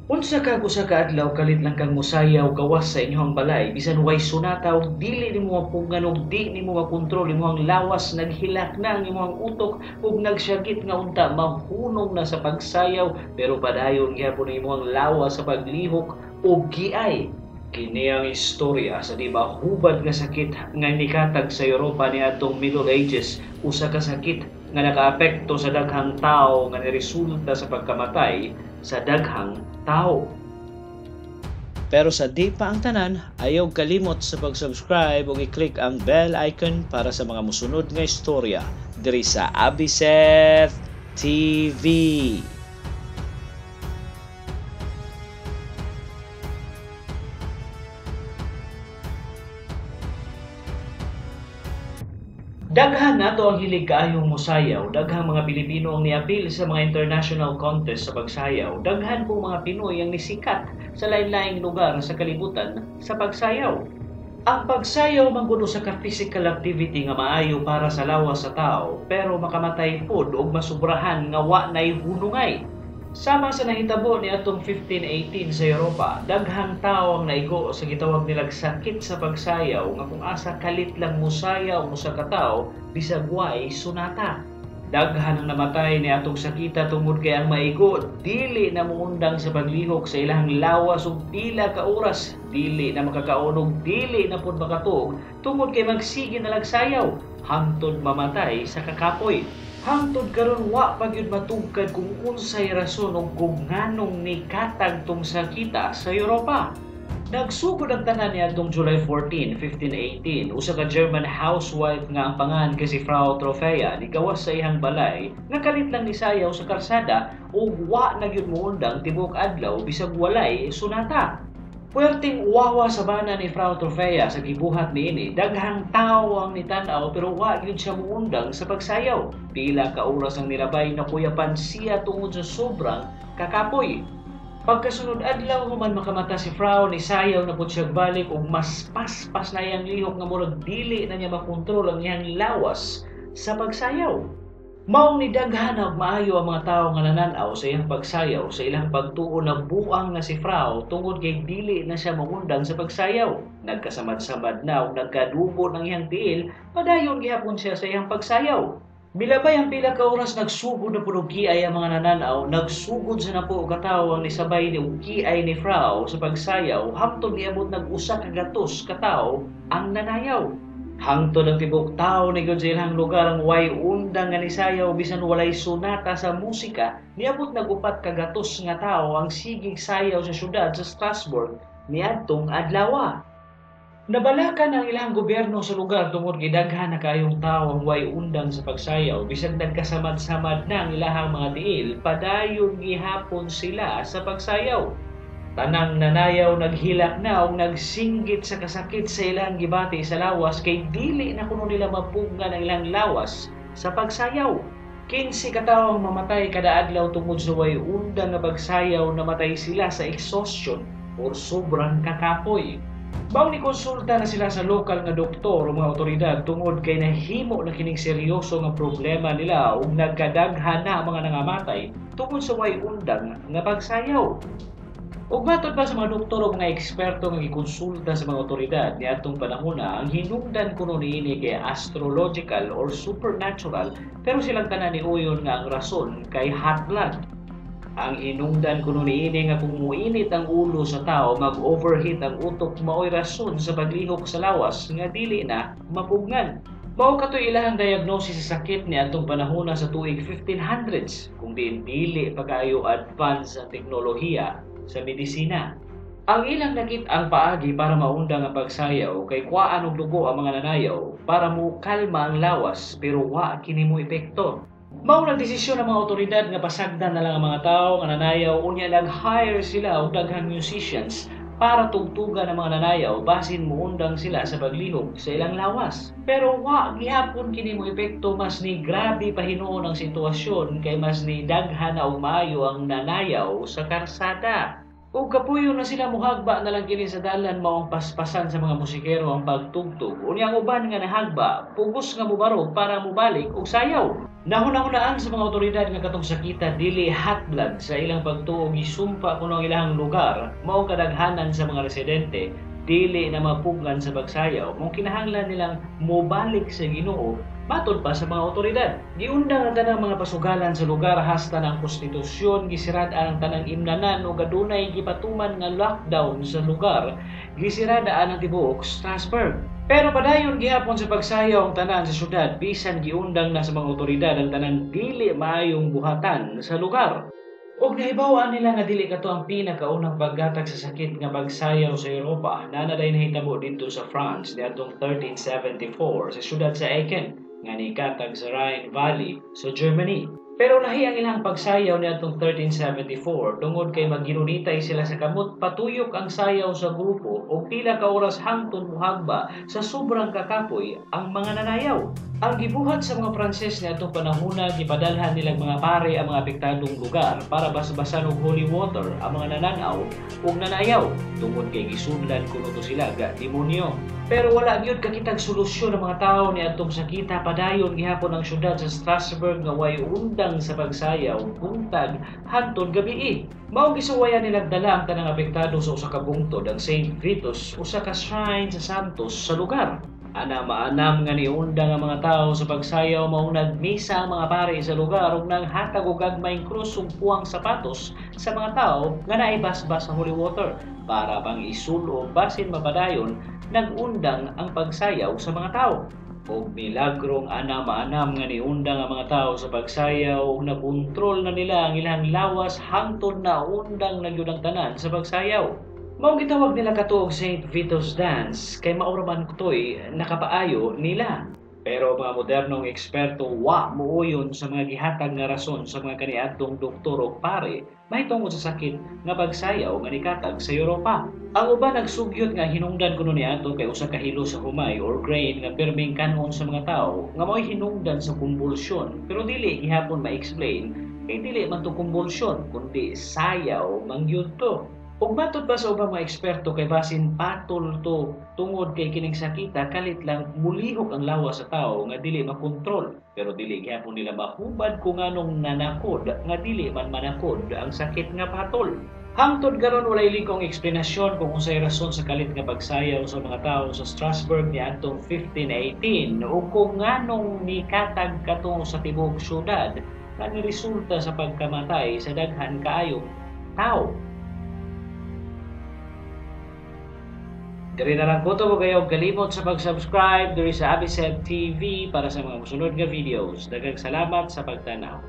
Unsa kag usa ka adlaw kalit lang kang mosayaw gawas sa inyong balay bisan way sunata ug dili nimo mapungan ug di nimo makontrol imong lawas naghilak na ang imong utok ug nagsyagit nga unta mahunong na sa pagsayaw pero padayon gyapon imong lawas sa paglihok ug giay. Kini ang istorya sa di mahubad nga sakit nga nikatag sa Europa niadtong Middle Ages, usa ka sakit nga nakaapekto sa daghang tawo nga niresulta sa pagkamatay sa daghang tao. Pero sa di pa ang tanan, ayaw kalimot sa pag-subscribe ug i-click ang bell icon para sa mga musunod nga istorya diri sa Abiseth TV. Daghan nato ang hilig kaayong mosayaw, daghang mga Pilipino ang niapil sa mga international contest sa pagsayaw, daghan po mga Pinoy ang nisikat sa lain-laing lugar sa kalibutan sa pagsayaw. Ang pagsayaw mangguno sa ka-physical activity nga maayo para sa lawas sa tao, pero makamatay pod og masubrahan nga wa nay hunungay. Sama sa nahitabo ni atong 1518 sa Europa, daghang tao ang naigo sa gitawag nilag sakit sa pagsayaw nga kung asa kalit lang mosayaw mo sa katawo bisag way sunata. Daghan ang namatay ni atong sakita tungod kay ang maigo dili na muundang sa paglihok sa ilang lawas ug pila ka oras, dili na makakaon ug dili na pud makatuog tungod kay magsige na lang sayaw hangtod mamatay sa kakapoy. Hangtod karon wa pa gyud matugkad kung unsay rason ug kung nganong nikatag tong sakita sa Europa. Nagsugod ang tanan niadtong July 14, 1518, usa ka German housewife nga ang pangan kay si Frau Trofea nigawas sa iyang balay nga kalit lang ni sayaw sa kalsada ug wa na gyud moundang tibuok adlaw bisag walay sunata. Puwerteng uwawa sa bana ni Frau Trofea sa gibuhat niini, daghang tawo ang nitanaw pero wa gyud siya muundang sa pagsayaw. Pila ka oras ang nilabay na kuyapan siya tungod sa sobrang kakapoy. Pagkasunod adlaw human makamata si Frau ni sayaw na pud siya balik ug mas paspas na iyang lihok nga murag dili na niya makontrol ang iyang lawas sa pagsayaw. Maong ni daghan og maayo ang mga tawo nga nananaw sa iyang pagsayaw sa ilang pagtuo na buang na si Frau tungod kay dili na siya mangundang sa pagsayaw. Nagkasamad-samad na ug nagkadubo ng iyang tiil, padayon gihapon siya sa iyang pagsayaw. Milabay ang pila ka oras nagsugod na punog giay ang mga nananaw, nagsugod sa napo ka tawo ang nisabay ni ug giay ni Frau sa pagsayaw hangtod niabot nag-usa ka gatos ka tawo ang nanayaw. Hangtod ang tibok tao ni gud sa ilang lugar ang way undang nga nisayaw bisan walay sunata sa musika, niabot nagupat ka gatos nga tao ang sigig sayaw sa syudad sa Strasbourg niadtong adlaw. Nabalakan ang ilang gobyerno sa lugar tungod kay daghan na kayong tao ang way undang sa pagsayaw bisan nagkasamad-samad na ang ilahang mga tiil, padayon gihapon sila sa pagsayaw. Tanang nanayaw naghilak na ug nagsinggit sa kasakit sa ilang gibati sa lawas kay dili na kuno nila mapugngan ang ilang lawas sa pagsayaw. 15 ka tawo ang mamatay kada adlaw tungod sa way undang nga pagsayaw, namatay sila sa exhaustion or sobrang kakapoy. Baw ni konsulta na sila sa lokal nga doktor o mga otoridad tungod kay nahimo na kining seryoso nga problema nila ug nagkadaghan na ang mga nangamatay tungod sa way undang nga pagsayaw. Ug matod pa sa mga doktor o mga eksperto nga gikonsulta sa mga otoridad niadtong panahona, ang hinungdan kuno niini kay astrological or supernatural, pero silang tanan ni uyon nga ang rason kay hot blood. Ang hinungdan kuno niini nga kung muinit ang ulo sa tao, mag-overheat ang utok, maoy rason sa paglihok sa lawas nga dili na mapugngan. Mao katoy ilahang diagnosis sa sakit ni atong panahona sa tuig 1500s, kung diin dili pagaayo advance ang teknolohiya sa medisina. Ang ilang nakit ang paagi para maundang ang pagsayaw kay kuhaan og dugo ang mga nanayaw para mo kalma ang lawas pero wa kini mo epekto. Mao nagdesisyon ang mga otoridad nga pasagdan na lang ang mga tawo nga nanayaw unya nag-hire sila og daghang musicians para tugtugan ang mga nanayaw basin muundang sila sa paglihok sa ilang lawas. Pero wa gihapon kini mo epekto, mas ni grabe pa hinuon ang sitwasyon kay mas ni daghan na og maayo ang nanayaw sa karsada. Ug kapuyo na sila muhagba na lang kini sa dalan maong paspasan sa mga musikero ang pagtugtog. Unya ang uban nga nahagba, pugos nga mubarog para mubalik og sayaw. Nahuna-hunaan sa mga otoridad nga katong sakita dili hatlag sa ilang pagtuo gisumpa kuno ang ilang lugar mao kadaghanan sa mga residente dili na mapuglan sa pagsayaw mong kinahanglan nilang mobalik sa Ginoo matod pa sa mga otoridad. Giundang ang tanang mga pasugalan sa lugar hasta ng konstitusyon, gisirada ang tanang imnanan o gadunay gipatuman nga lockdown sa lugar, gisiradaan ang tibuok Strasbourg. Pero padayon gihapon sa pagsayaw ang tanan sa syudad bisan giundang na sa mga otoridad ang tanang dili maayong buhatan sa lugar. Og nahibaw nila nga dili kato ang pinakaunang paggatag sa sakit nga pagsayaw sa Europa na naday nahitabo dito sa France niadtong 1374 sa syudad sa Aachen nga nikatag sa Rhine Valley sa Germany. Pero lahi ang ilang pagsayaw niadtong 1374 tungod kay magginunitay sila sa kamot patuyok ang sayaw sa grupo og pila ka oras hangtod muhagba sa sobrang kakapoy ang mga nanayaw. Ang gibuhat sa mga Pranses niadtong panahona gipadalhan nilang mga pare ang mga apektadong lugar para basbasan og holy water ang mga nananaw ug nanayaw tungod kay gisundan kuno to sila ga demonyo. Pero wala gyud kakitag solusyon ang mga tawo niadtong sakita padayon gihapon ang syudad sa Strasbourg nga way undang sa pagsayaw buntag hangtod gabii. Mao gisuwayan nilang dala ang tanang apektado sa usa ka bungtod ang St. Vitus, usa ka shrine sa santos sa lugar. Ana maanam nga niundang ang mga tawo sa pagsayaw mao nagmisa ang mga pare sa lugar ug nanghatag og gagmayng krus ug puwang sapatos sa mga tawo nga naibasbas sa holy water para pang isulo basin mapadayon nagundang ang pagsayaw sa mga tawo. Og milagrong ana maanam nga niundang ang mga tawo sa pagsayaw ug nakontrol na nila ang ilang lawas hangtod na undang na gyud ang tanan sa pagsayaw. Mao gitawag nila kato og St. Vitus Dance kay mauraman kutoy nakapaayo nila. Pero mga modernong eksperto wa muuyon sa mga gihatag nga rason sa mga kaniadtong doktor o pare mahitungod sa sakit nga pagsayaw nga nikatag sa Europa. Ang uban nagsugyot nga hinungdan kuno niadto kay usa ka hilo sa humay or grain nga perming kanon sa mga tawo nga mao'y hinungdan sa kumbulsyon pero dili gihapon ma-explain kay dili man to kumbulsyon kundi sayaw mangyud to. Ug matod pa sa ubang mga eksperto kay basin patol to tungod kay kining sakita kalit lang mulihok ang lawas sa tawo nga dili makontrol pero dili gyapon nila mahubad kung anong nanakod nga dili man manakod ang sakit nga patol. Hangtod karon walay likong eksplanasyon kung unsay rason sa kalit nga pagsayaw sa mga tawo sa Strasbourg niadtong 1518 ug kung nganong nikatag kato sa tibuok syudad nga niresulta sa pagkamatay sa daghan kaayong tawo. Diri na lang ko to kayo kalimot sa pag-subscribe diri sa Abised TV para sa mga musunod nga videos. Daghang salamat sa pagtanaw.